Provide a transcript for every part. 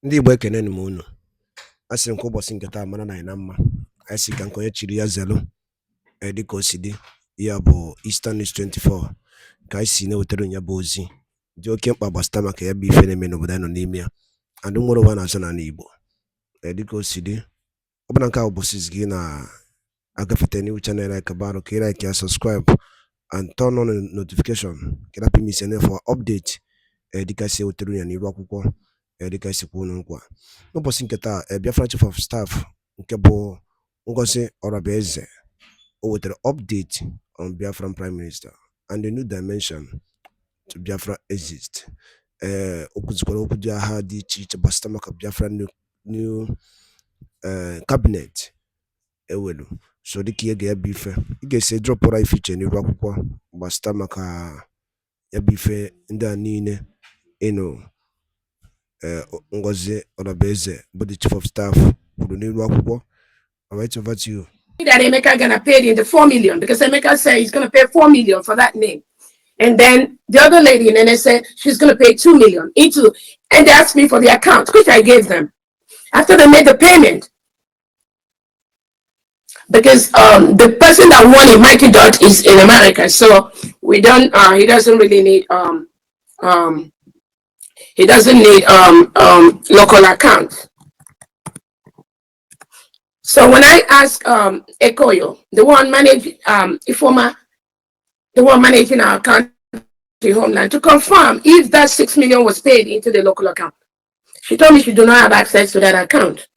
Ndị Igbo ekene m unu. Asị m ka ụbọchị nke taa mara na anyị na mma. Anyị si ka nke onye chiri ya zelu dịka o si dị. Ya bụ Eastern News 24 ka anyị si na-ewetara ya bụ ozi dị oke mkpa gbasịta maka ya bụ ife na-eme n'obodo anyị nọ n'ime ya. Adị nwere ụwa na-azụ n'ala Igbo dịka o si dị. Ọ bụla nke a ụbọchị gị na-agafete n'iwu chanel EKPA ka ị like ya, subscribe and turn on the notification ka ịrapụ ime ise for update dịka si ewetara ya n'iru akwụkwọ dịka esi kwuo nkwa. N'ụbọchị nke taa BIAFRA Chief of Staff nke bụ Ngozi Orabieze o wetara update on Biafran Prime Minister and a new dimension to Biafra exist. O kwuzikwara okwu dị agha dị iche iche gbasịta maka Biafra new cabinet ewelu. So dịka ihe ga-ebu ife ị ga-esi dropụra ife iche n'iru akwụkwọ gbasịta maka ya bụ ife ndị a niile ịnụ Ngozi Orabieze, but the Chief of Staff, all right, over to you. That Emeka gonna pay in the 4 million because Emeka said he's gonna pay 4 million for that name, and then the other lady and then they said she's gonna pay 2 million into, and they asked me for the account which I gave them after they made the payment because the person that won it, Mikey Dot, is in America, so we don't. He doesn't really need He doesn't need local accounts. So when I ask Ekoyo, the one managing the one managing our account, the homeland, to confirm if that 6 million was paid into the local account, she told me she do not have access to that account.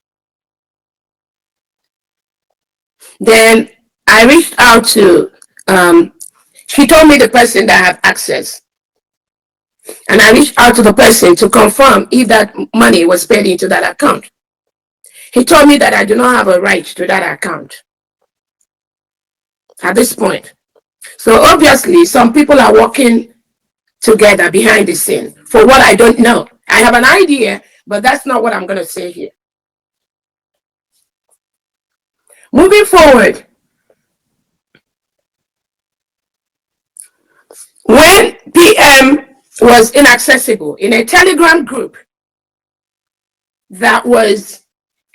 Then I reached out to she told me the person that have access. And I reached out to the person to confirm if that money was paid into that account. He told me that I do not have a right to that account at this point. So obviously, some people are working together behind the scene for what I don't know. I have an idea, but that's not what I'm going to say here. Moving forward, when PM was inaccessible in a Telegram group that was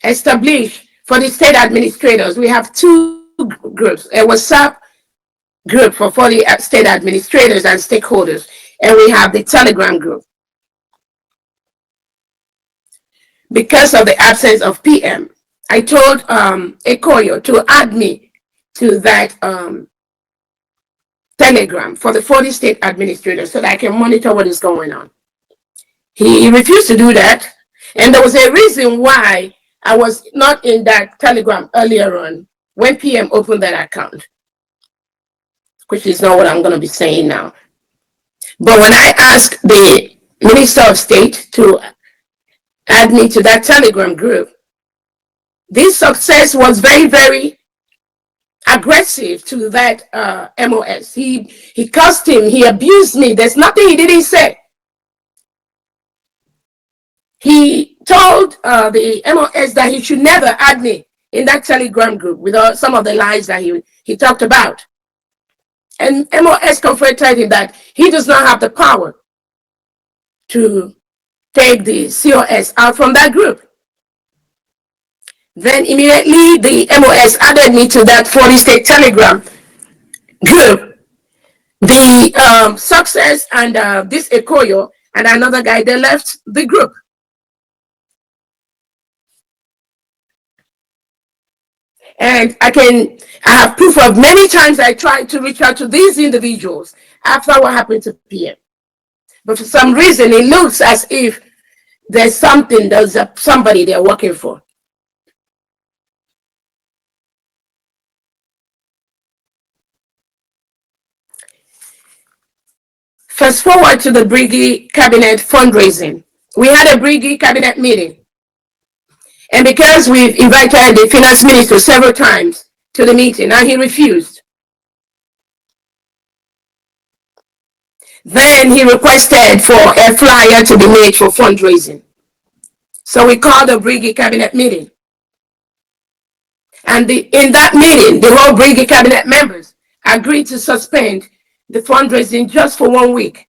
established for the state administrators. We have two groups, a WhatsApp group for the state administrators and stakeholders, and we have the Telegram group. Because of the absence of PM, I told Ekoyo to add me to that Telegram for the 40 state administrators so that I can monitor what is going on. He refused to do that. And there was a reason why I was not in that Telegram earlier on when PM opened that account, which is not what I'm going to be saying now. But when I asked the Minister of State to add me to that Telegram group, this success was very, very aggressive to that MOS. He cursed him, he abused me. There's nothing he didn't say. He told the MOS that he should never add me in that Telegram group with some of the lies that he talked about. And MOS confronted him that he does not have the power to take the COS out from that group. Then immediately the MOS added me to that 40 state Telegram group. The Success and this Ekoyo and another guy, they left the group. And I have proof of many times I tried to reach out to these individuals after what happened to PM. But for some reason, it looks as if there's somebody they're working for. Fast forward to the Briggy Cabinet fundraising. We had a Briggy Cabinet meeting. And because we've invited the finance minister several times to the meeting, and he refused. Then he requested for a flyer to be made for fundraising. So we called a Briggy Cabinet meeting. And in that meeting, the whole Briggy Cabinet members agreed to suspend the fundraising just for 1 week.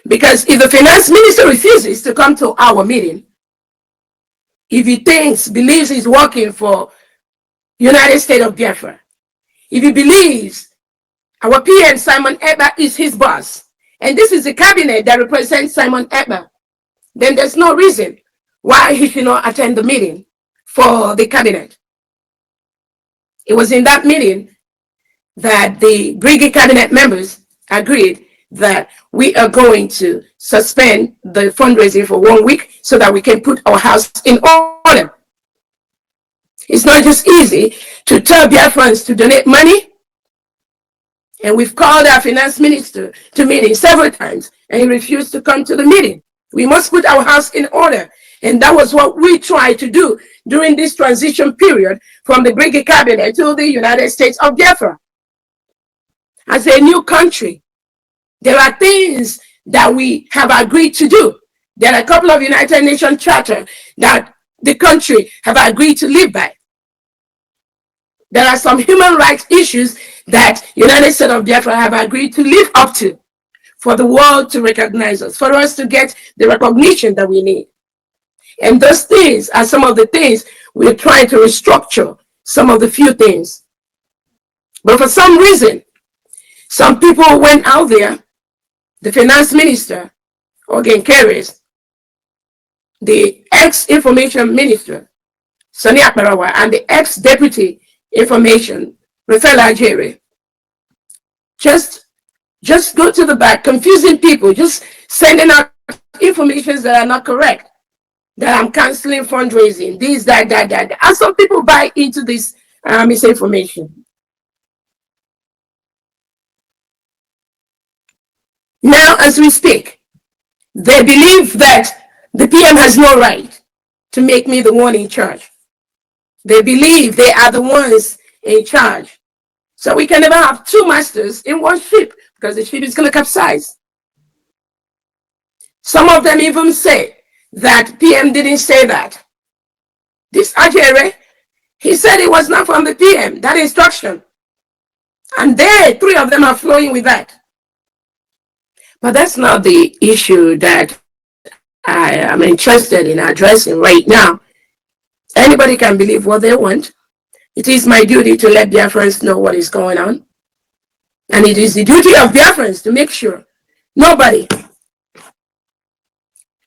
Because if the finance minister refuses to come to our meeting, if he believes he's working for United States of Biafra, if he believes our PM Simon Ekpa is his boss, and this is the cabinet that represents Simon Ekpa, then there's no reason why he should not attend the meeting for the cabinet. It was in that meeting that the Brigade cabinet members agreed that we are going to suspend the fundraising for 1 week so that we can put our house in order. It's not just easy to tell Biafrans to donate money, and we've called our finance minister to meeting several times, and he refused to come to the meeting. We must put our house in order, and that was what we tried to do during this transition period from the Brigade cabinet to the United States of Biafra. As a new country, there are things that we have agreed to do. There are a couple of United Nations charters that the country have agreed to live by. There are some human rights issues that United States of Biafra have agreed to live up to for the world to recognize us, for us to get the recognition that we need. And those things are some of the things we're trying to restructure, some of the few things. But for some reason, some people went out there, the finance minister, Ogen Keres, the ex-information minister, Sonny Akbarawa, and the ex-deputy information, Rafael Ajere, just go to the back, confusing people, just sending out information that are not correct, that I'm canceling fundraising, this, that. And some people buy into this misinformation. Now, as we speak, they believe that the PM has no right to make me the one in charge. They believe they are the ones in charge. So we can never have two masters in one ship because the ship is going to capsize. Some of them even say that PM didn't say that. This Ajere, he said it was not from the PM, that instruction. And they, three of them are flowing with that. But that's not the issue that I am interested in addressing right now. Anybody can believe what they want. It is my duty to let Biafrans know what is going on. And it is the duty of Biafrans to make sure nobody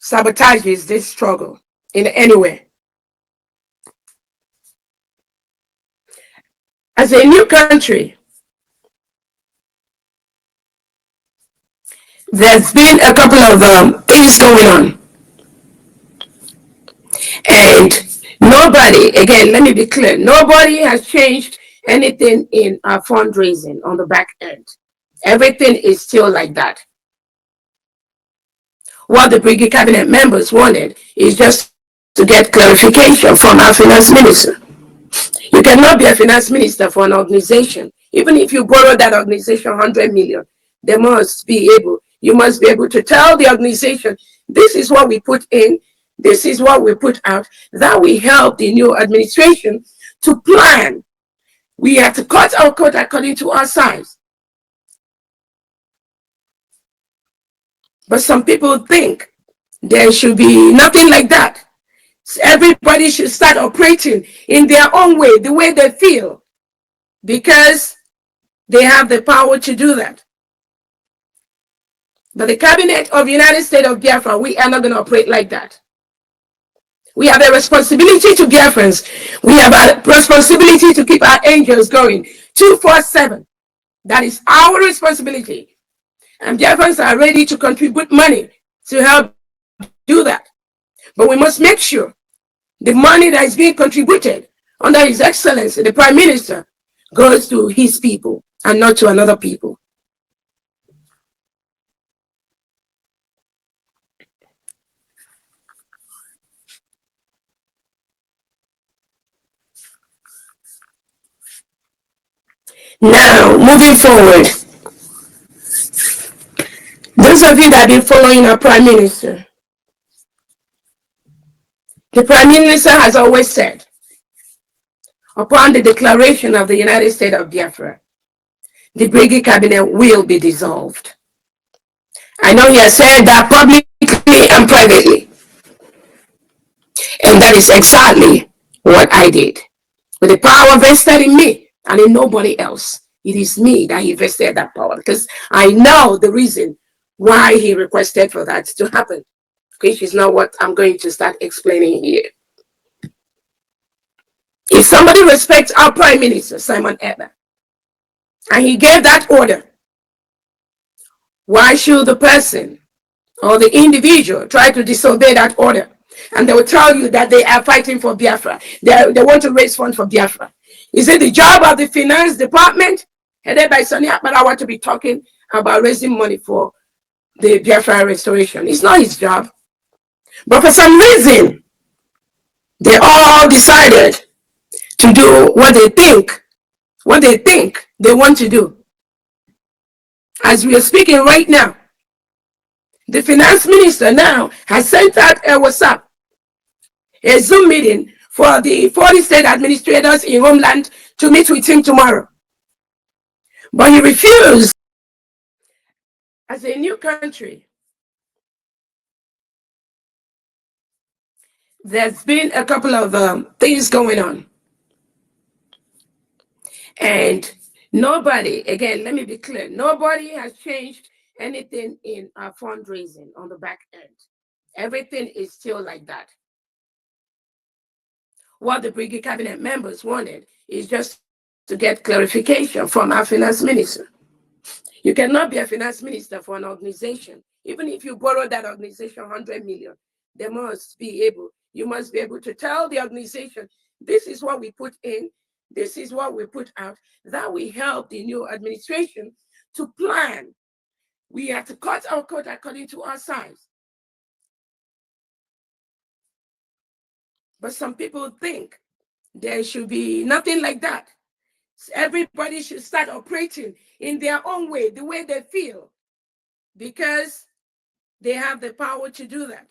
sabotages this struggle in any way. As a new country, there's been a couple of things going on. And nobody, again, let me be clear, nobody has changed anything in our fundraising on the back end. Everything is still like that. What the Brigade cabinet members wanted is just to get clarification from our finance minister. You cannot be a finance minister for an organization. Even if you borrow that organization 100 million, you must be able to tell the organization, this is what we put in, this is what we put out. That will help the new administration to plan. We have to cut our coat according to our size. But some people think there should be nothing like that. Everybody should start operating in their own way, the way they feel, because they have the power to do that. But the cabinet of the United States of Biafra, we are not going to operate like that. We have a responsibility to Biafrans. We have a responsibility to keep our angels going 24/7. That is our responsibility. And Biafrans are ready to contribute money to help do that. But we must make sure the money that is being contributed under His Excellency, the Prime Minister, goes to his people and not to another people. Now, moving forward, those of you that have been following our Prime Minister, the Prime Minister has always said, upon the declaration of the United States of Biafra, the Brigade cabinet will be dissolved. I know he has said that publicly and privately. And that is exactly what I did. With the power vested in me and in nobody else. It is me that he vested that power because I know the reason why he requested for that to happen, which is not what I'm going to start explaining here. If somebody respects our Prime Minister, Simon Ekpa, and he gave that order, why should the person or the individual try to disobey that order? And they will tell you that they are fighting for Biafra. They want to raise funds for Biafra. Is it the job of the finance department, headed by Sonny Akbarawa, to be talking about raising money for the Biafra restoration? It's not his job. But for some reason, they all decided to do what they think they want to do. As we are speaking right now, the finance minister now has sent out a WhatsApp, a Zoom meeting for the 40 state administrators in Homeland to meet with him tomorrow. But he refused. As a new country, there's been a couple of things going on. And nobody, again, let me be clear, nobody has changed anything in our fundraising on the back end. Everything is still like that. What the Brigade Cabinet members wanted is just to get clarification from our finance minister. You cannot be a finance minister for an organization. Even if you borrow that organization 100 million, you must be able to tell the organization, this is what we put in, this is what we put out. That will help the new administration to plan. We have to cut our coat according to our size. But some people think there should be nothing like that. Everybody should start operating in their own way, the way they feel, because they have the power to do that.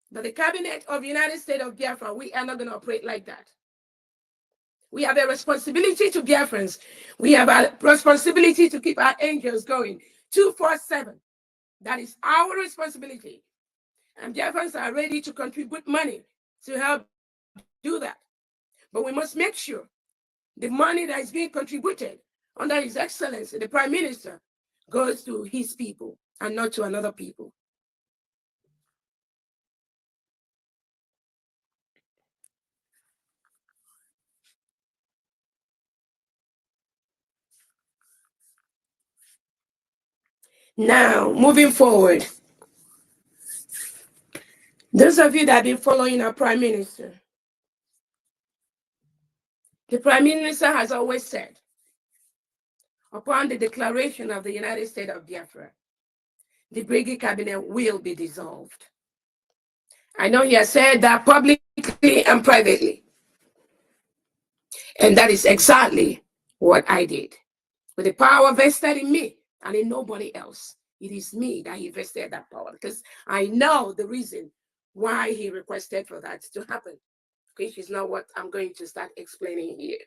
But the cabinet of the United States of Biafra, we are not going to operate like that. We have a responsibility to Biafrans. We have a responsibility to keep our angels going 24/7. That is our responsibility. And Biafrans are ready to contribute money to help do that. But we must make sure the money that is being contributed under His Excellency, the Prime Minister, goes to his people and not to another people. Now, moving forward, those of you that have been following our Prime Minister, the Prime Minister has always said, upon the declaration of the United States of Biafra, the Brigade Cabinet will be dissolved. I know he has said that publicly and privately. And that is exactly what I did. With the power vested in me and in nobody else. It is me that he vested that power because I know the reason why he requested for that to happen, which is not what I'm going to start explaining here.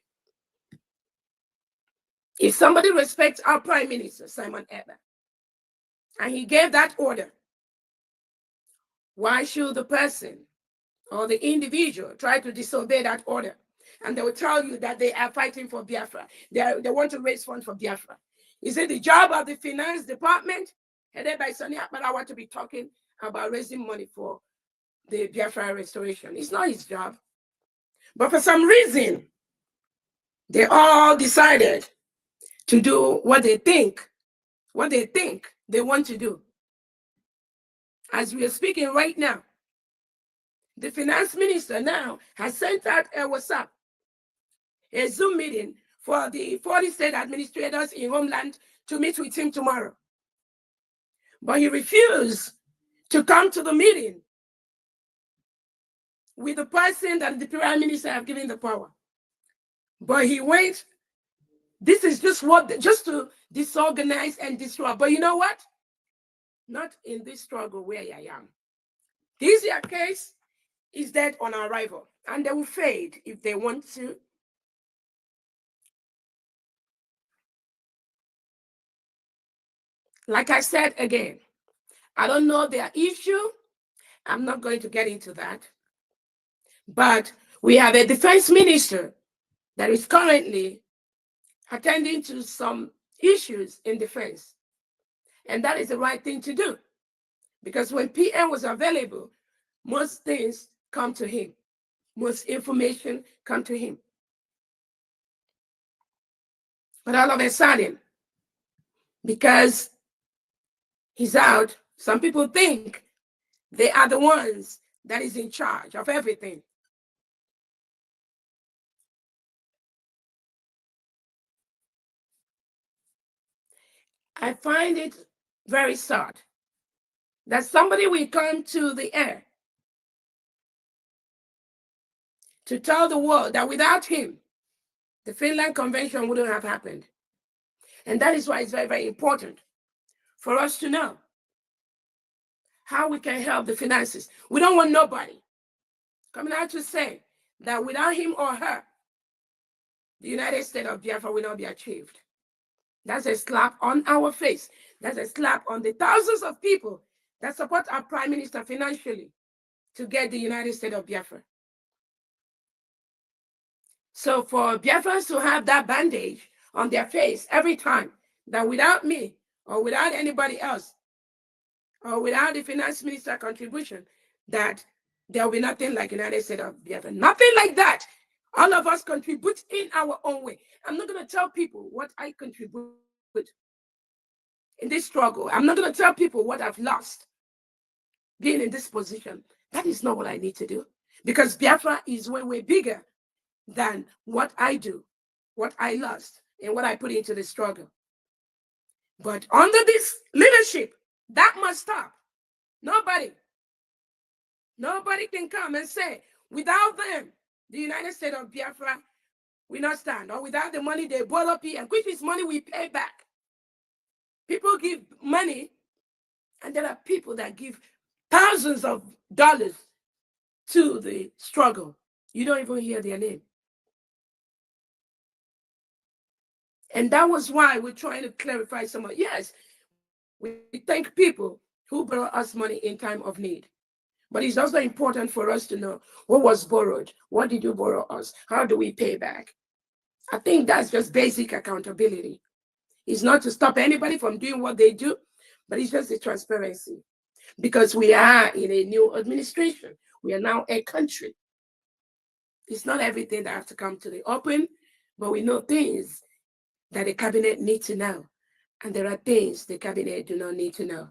If somebody respects our Prime Minister, Simon Ekpa, and he gave that order, why should the person or the individual try to disobey that order? And they will tell you that they are fighting for Biafra. They want to raise funds for Biafra. Is it the job of the finance department, headed by Sonny Akbarawa, to be talking about raising money for the Biafra restoration? It's not his job. But for some reason, they all decided to do what they think they want to do. As we are speaking right now, the finance minister now has sent out a WhatsApp, a Zoom meeting for the 40 state administrators in Homeland to meet with him tomorrow. But he refused to come to the meeting with the person that the Prime Minister have given the power. But he went, this is just to disorganize and destroy. But you know what? Not in this struggle where I am. This year case is dead on arrival, and they will fade if they want to. Like I said again, I don't know their issue. I'm not going to get into that. But we have a defense minister that is currently attending to some issues in defense. And that is the right thing to do. Because when PM was available, most things come to him. Most information come to him. But all of a sudden, because he's out, some people think they are the ones that is in charge of everything. I find it very sad that somebody will come to the air to tell the world that without him, the Finland Convention wouldn't have happened. And that is why it's very, very important for us to know how we can help the finances. We don't want nobody coming out to say that without him or her, the United States of Biafra will not be achieved. That's a slap on our face. That's a slap on the thousands of people that support our prime minister financially to get the United States of Biafra. So for Biafrans to have that bandage on their face every time that without me or without anybody else or without the finance minister contribution, that there will be nothing like United States of Biafra. Nothing like that. All of us contribute in our own way. I'm not going to tell people what I contribute in this struggle. I'm not going to tell people what I've lost being in this position. That is not what I need to do, because Biafra is way bigger than what I do, what I lost, and what I put into the struggle. But under this leadership, that must stop. Nobody can come and say, without them, the United States of Biafra will not stand, or without the money they brought up here, and which is money we pay back. People give money, and there are people that give thousands of dollars to the struggle. You don't even hear their name. And that was why we're trying to clarify some of, yes, we thank people who brought us money in time of need. But it's also important for us to know what was borrowed. What did you borrow us? How do we pay back? I think that's just basic accountability. It's not to stop anybody from doing what they do, but it's just the transparency. Because we are in a new administration. We are now a country. It's not everything that has to come to the open, but we know things that the cabinet needs to know. And there are things the cabinet do not need to know.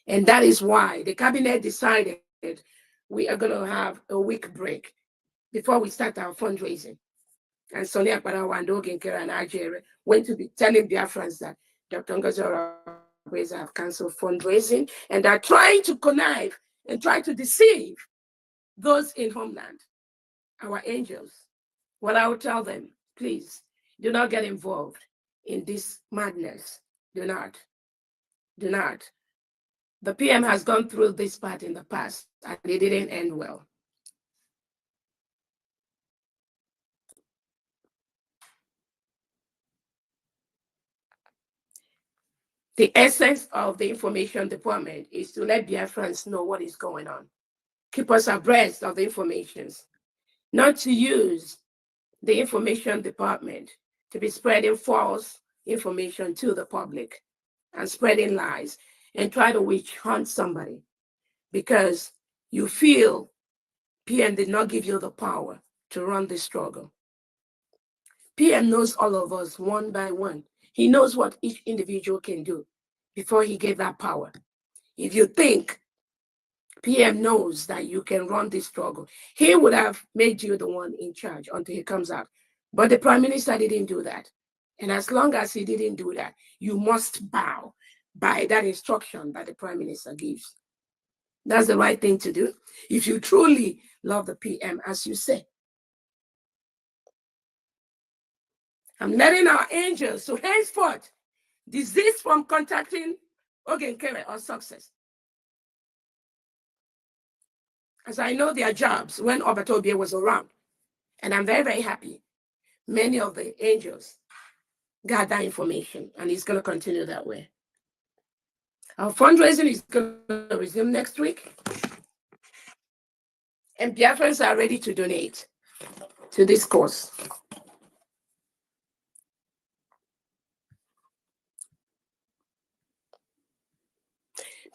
And that is why the cabinet decided we are going to have a week break before we start our fundraising. And Sonia Parawa and Ogenkera and Ajere went to be telling Biafrans that Dr. Ngozi Oronigwe have canceled fundraising and are trying to connive and try to deceive those in homeland, our angels. Well, I will tell them, please, do not get involved in this madness. Do not. Do not. The PM has gone through this part in the past, and it didn't end well. The essence of the information department is to let Biafrans know what is going on. Keep us abreast of the information, not to use the information department to be spreading false information to the public and spreading lies and try to witch hunt somebody because you feel PM did not give you the power to run the struggle. PM knows all of us one by one. He knows what each individual can do before he gave that power. If you think PM knows that you can run this struggle, he would have made you the one in charge until he comes out. But the prime minister didn't do that. And as long as he didn't do that, you must bow by that instruction that the prime minister gives. That's the right thing to do if you truly love the PM, as you say. I'm letting our angels to henceforth desist from contacting Ogenkere or Success, as I know their jobs when Obatobie was around. And I'm very, very happy. Many of the angels got that information, and it's going to continue that way. Our fundraising is going to resume next week. And Biafrans are ready to donate to this cause.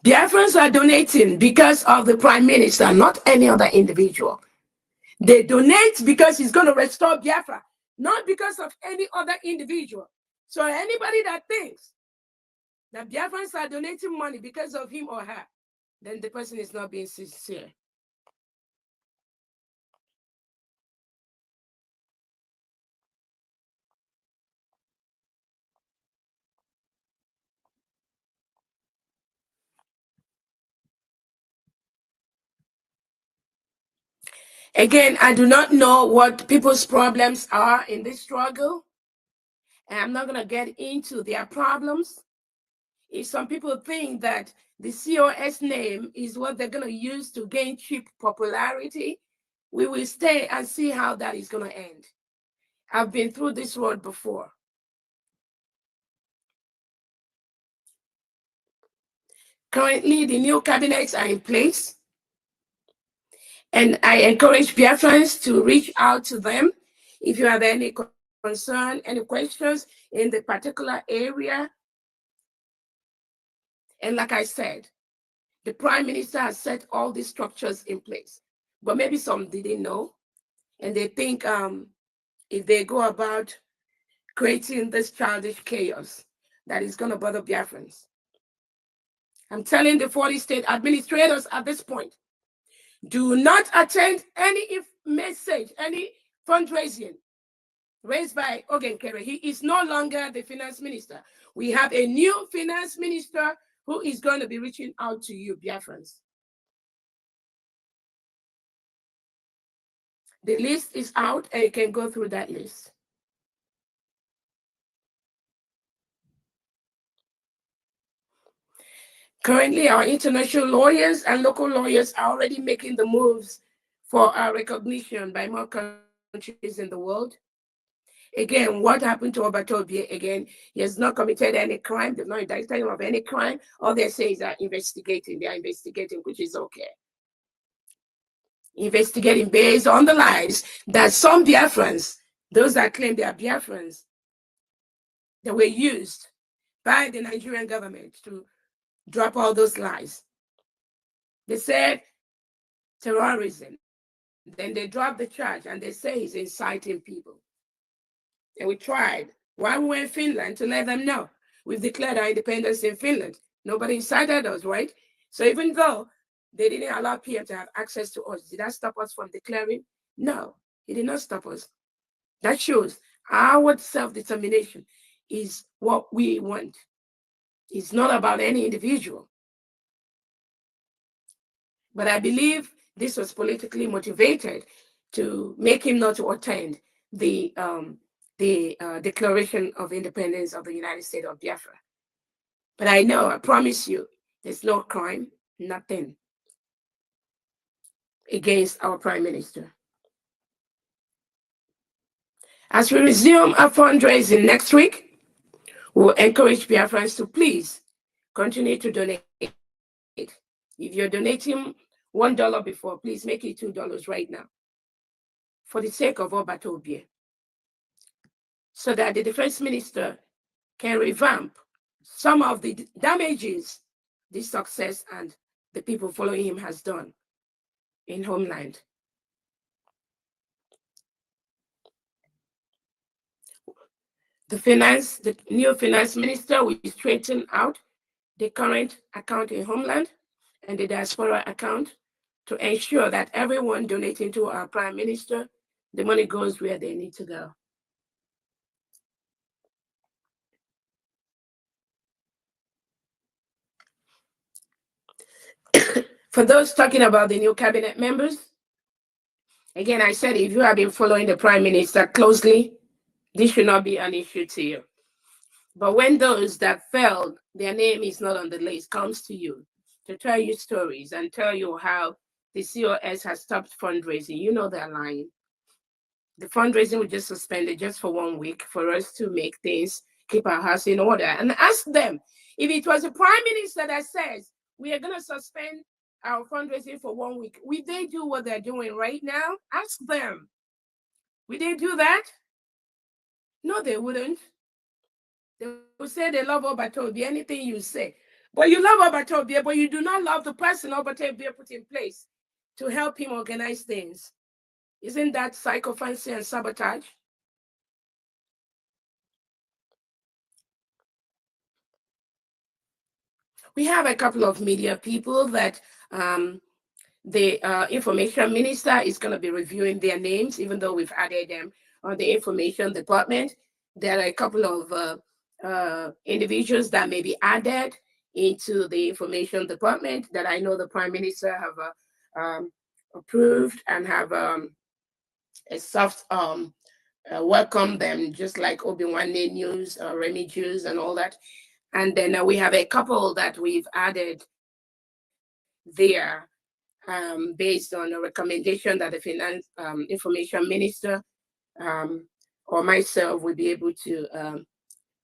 Biafrans are donating because of the Prime Minister, not any other individual. They donate because he's going to restore Biafra, not because of any other individual. So anybody that thinks that Biafrans are donating money because of him or her, then the person is not being sincere. Again, I do not know what people's problems are in this struggle. And I'm not going to get into their problems. If some people think that the COS name is what they're going to use to gain cheap popularity, we will stay and see how that is going to end. I've been through this road before. Currently, the new cabinets are in place. And I encourage Biafrans to reach out to them if you have any concern, any questions in the particular area. And like I said, the Prime Minister has set all these structures in place. But maybe some didn't know. And they think if they go about creating this childish chaos, that is going to bother Biafrans. I'm telling the 40 state administrators at this point, do not attend any message, any fundraising raised by Ogenkere. He is no longer the finance minister. We have a new finance minister who is going to be reaching out to you, Biafrans. The list is out and you can go through that list. Currently, our international lawyers and local lawyers are already making the moves for our recognition by more countries in the world. Again, what happened to Obatobie? Again, he has not committed any crime. They've not indicted him of any crime. All they say is that investigating. They are investigating, which is okay. Investigating based on the lies that some Biafrans, those that claim they are Biafrans, that were used by the Nigerian government to drop all those lies. They said terrorism. Then they dropped the charge and they say he's inciting people. And we tried, while we were in Finland, to let them know we've declared our independence in Finland. Nobody incited us, right? So even though they didn't allow Pierre to have access to us, did that stop us from declaring? No, it did not stop us. That shows our self-determination is what we want. It's not about any individual. But I believe this was politically motivated to make him not to attend the Declaration of Independence of the United States of Biafra. But I know, I promise you, there's no crime, nothing against our Prime Minister. As we resume our fundraising next week, we'll encourage Biafrans to please continue to donate. If you're donating $1 before, please make it $2 right now for the sake of Obatobie, so that the defense minister can revamp some of the damages this success and the people following him has done in homeland. The new finance minister will straighten out the current account in homeland and the diaspora account to ensure that everyone donating to our Prime Minister, the money goes where they need to go. For those talking about the new cabinet members, again, I said if you have been following the Prime Minister closely, this should not be an issue to you. But when those that failed, their name is not on the list, comes to you to tell you stories and tell you how the COS has stopped fundraising, you know they're lying. The fundraising was just suspended just for 1 week for us to make things, keep our house in order. And ask them If it was the Prime Minister that says we are going to suspend our fundraising for 1 week, would they do what they're doing right now? Ask them. Would they do that? No, they wouldn't. They would say they love Obatobia, anything you say. But you love Obatobia, but you do not love the person Obatobia put in place to help him organize things. Isn't that sycophancy and sabotage? We have a couple of media people that the information minister is going to be reviewing their names, even though we've added them on the information department. There are a couple of individuals that may be added into the information department that I know the Prime Minister have approved and have a soft welcome them, just like Obi-Wan News, Remy Jews and all that. And then we have a couple that we've added there based on a recommendation that the Finance Information Minister or myself will be able to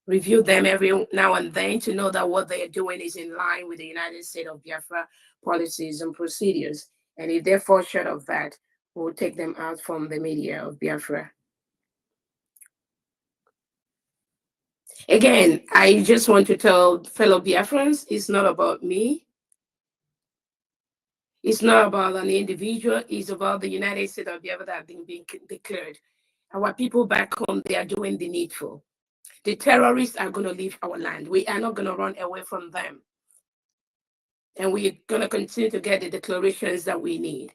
review them every now and then to know that what they're doing is in line with the United States of Biafra policies and procedures. And if they fall short of that, we'll take them out from the media of Biafra. Again, I just want to tell fellow Biafrans, it's not about me. It's not about an individual. It's about the United States of Biafra that have been declared. Our people back home, they are doing the needful. The terrorists are going to leave our land. We are not going to run away from them. And we're going to continue to get the declarations that we need.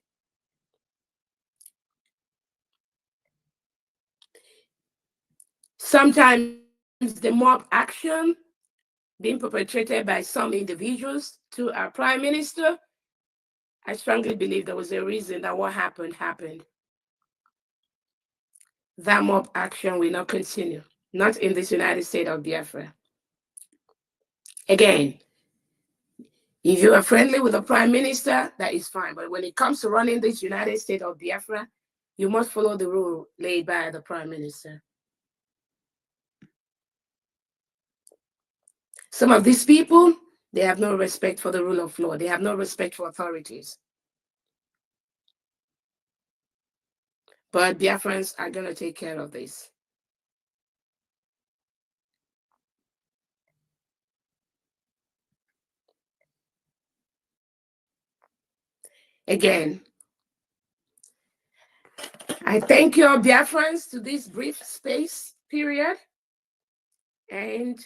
Sometimes the mob action being perpetrated by some individuals to our Prime Minister, I strongly believe there was a reason that what happened. That mob action will not continue, not in this United States of Biafra. Again, if you are friendly with the Prime Minister, that is fine. But when it comes to running this United States of Biafra, you must follow the rule laid by the Prime Minister. Some of these people, they have no respect for the rule of law. They have no respect for authorities. But Biafrans are going to take care of this. Again, I thank you all Biafrans to this brief space period. And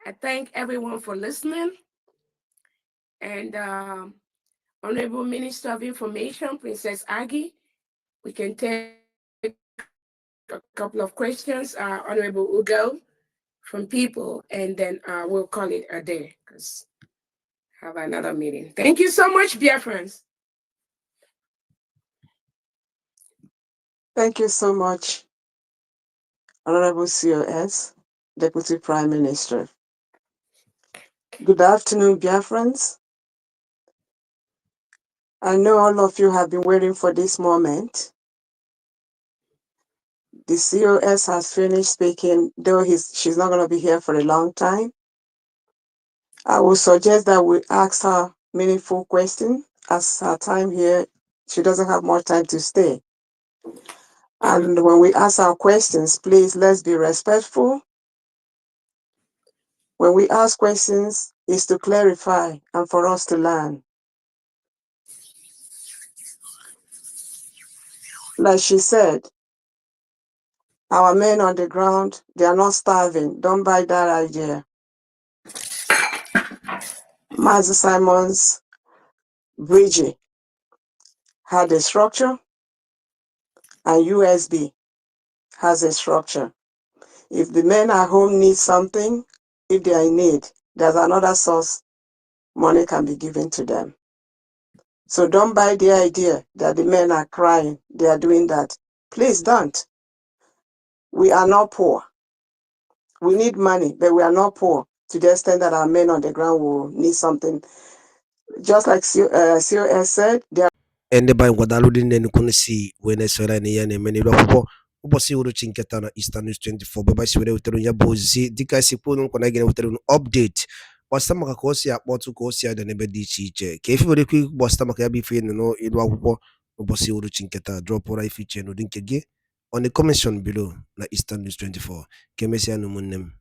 I thank everyone for listening. And Honorable Minister of Information, Princess Aggie, we can take a couple of questions. Honorable Ugo from people, and then we'll call it a day because I have another meeting. Thank you so much, Biafrans. Thank you so much, Honorable COS, Deputy Prime Minister. Good afternoon, Biafrans. I know all of you have been waiting for this moment. The COS has finished speaking, though she's not going to be here for a long time. I would suggest that we ask her meaningful questions, as her time here, she doesn't have more time to stay. And when we ask our questions, please, let's be respectful. When we ask questions, it's to clarify and for us to learn. Like she said, our men on the ground, they are not starving. Don't buy that idea. Master Simon's Bridgie had a structure, and USB has a structure. If the men at home need something, if they are in need, there's another source money can be given to them. So don't buy the idea that the men are crying, they are doing that. Please don't. We are not poor. We need money, but we are not poor to the extent that our men on the ground will need something. Just like COS said, they are ende by Guadalupe and Kunisi, Venezuela, and many people. Ubosi uru chinketa na Eastern News 24 baba siwere uteru ya bozi dika sipu nko na gene uteru update gbasịta maka ka o si akpọtụ ka o si ada n'ebe dị iche iche ka efe nwere ike gbasịta maka ya bụ ife ịlụ akwụkwọ n'ụbọchị uhuruchi nke taa dropụra ife iche n'ụdị nke gị on the comment section below na Eastern News 24 ka emesịa na ụmụnne m.